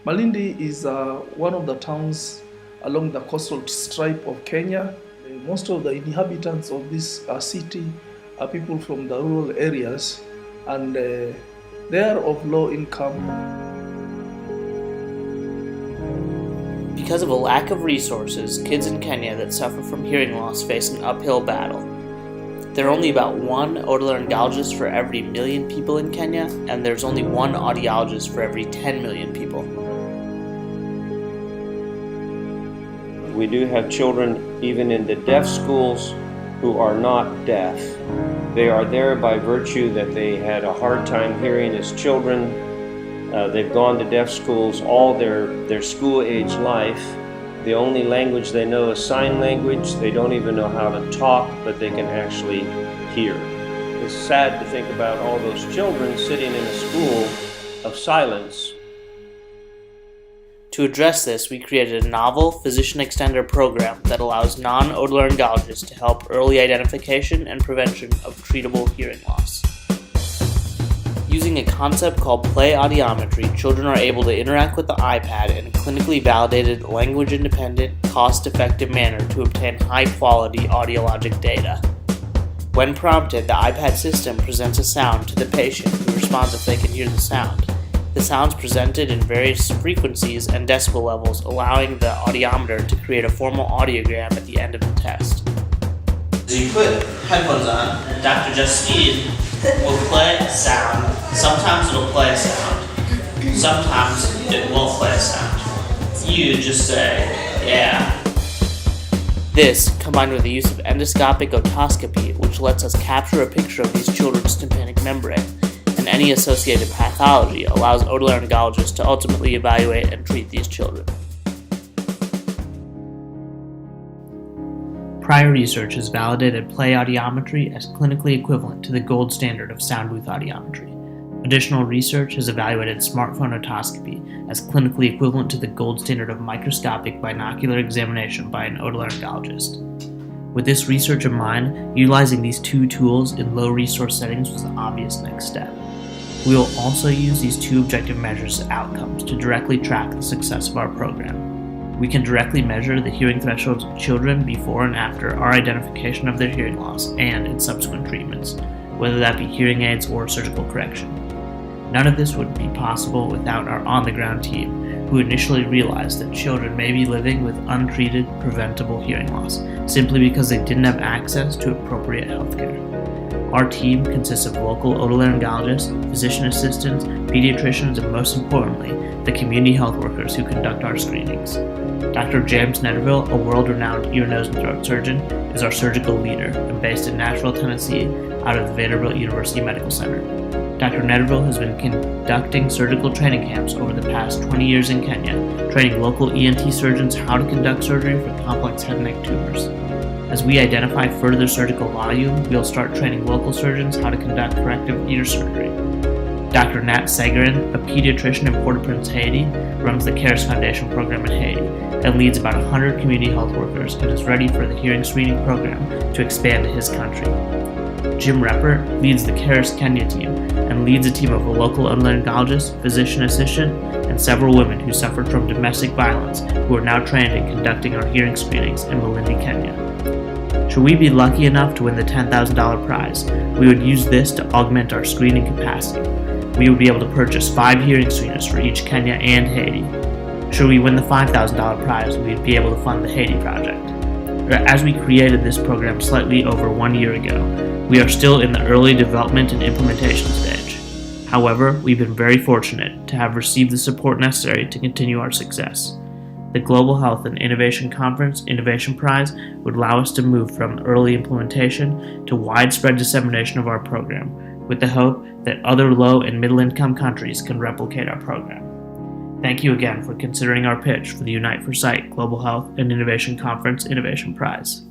Malindi is one of the towns along the coastal stripe of Kenya. Most of the inhabitants of this city are people from the rural areas, and they are of low income. Because of a lack of resources, kids in Kenya that suffer from hearing loss face an uphill battle. There are only about one otolaryngologist for every million people in Kenya, and there's only one audiologist for every 10 million people. We do have children even in the deaf schools who are not deaf. They are there by virtue that they had a hard time hearing as children. They've gone to deaf schools all their school-age life. The only language they know is sign language. They don't even know how to talk, but they can actually hear. It's sad to think about all those children sitting in a school of silence. To address this, we created a novel physician extender program that allows non-otolaryngologists to help early identification and prevention of treatable hearing loss. Using a concept called play audiometry, children are able to interact with the iPad in a clinically validated, language-independent, cost-effective manner to obtain high-quality audiologic data. When prompted, the iPad system presents a sound to the patient who responds if they can hear the sound. The sound's presented in various frequencies and decibel levels, allowing the audiometer to create a formal audiogram at the end of the test. You put headphones on, and Dr. Justine will play a sound. Sometimes it'll play a sound. Sometimes it won't play a sound. You just say, yeah. This, combined with the use of endoscopic otoscopy, which lets us capture a picture of these children's tympanic membrane, and any associated pathology, allows otolaryngologists to ultimately evaluate and treat these children. Prior research has validated play audiometry as clinically equivalent to the gold standard of sound booth audiometry. Additional research has evaluated smartphone otoscopy as clinically equivalent to the gold standard of microscopic binocular examination by an otolaryngologist. With this research in mind, utilizing these two tools in low-resource settings was the obvious next step. We will also use these two objective measures as outcomes to directly track the success of our program. We can directly measure the hearing thresholds of children before and after our identification of their hearing loss and in subsequent treatments, whether that be hearing aids or surgical correction. None of this would be possible without our on-the-ground team, who initially realized that children may be living with untreated, preventable hearing loss, simply because they didn't have access to appropriate health care. Our team consists of local otolaryngologists, physician assistants, pediatricians, and most importantly, the community health workers who conduct our screenings. Dr. James Netterville, a world-renowned ear, nose, and throat surgeon, is our surgical leader and based in Nashville, Tennessee, out of the Vanderbilt University Medical Center. Dr. Netterville has been conducting surgical training camps over the past 20 years in Kenya, training local ENT surgeons how to conduct surgery for complex head and neck tumors. As we identify further surgical volume, we'll start training local surgeons how to conduct corrective ear surgery. Dr. Nat Segarin, a pediatrician in Port-au-Prince, Haiti, runs the CARES Foundation program in Haiti and leads about 100 community health workers and is ready for the hearing screening program to expand to his country. Jim Reppert leads the CARES Kenya team and leads a team of a local otolaryngologist, physician assistant, and several women who suffered from domestic violence who are now trained in conducting our hearing screenings in Malindi, Kenya. Should we be lucky enough to win the $10,000 prize, we would use this to augment our screening capacity. We would be able to purchase 5 hearing screeners for each Kenya and Haiti. Should we win the $5,000 prize, we would be able to fund the Haiti project. As we created this program slightly over 1 year ago, we are still in the early development and implementation stage. However, we've been very fortunate to have received the support necessary to continue our success. The Global Health and Innovation Conference Innovation Prize would allow us to move from early implementation to widespread dissemination of our program, with the hope that other low and middle income countries can replicate our program. Thank you again for considering our pitch for the Unite for Sight Global Health and Innovation Conference Innovation Prize.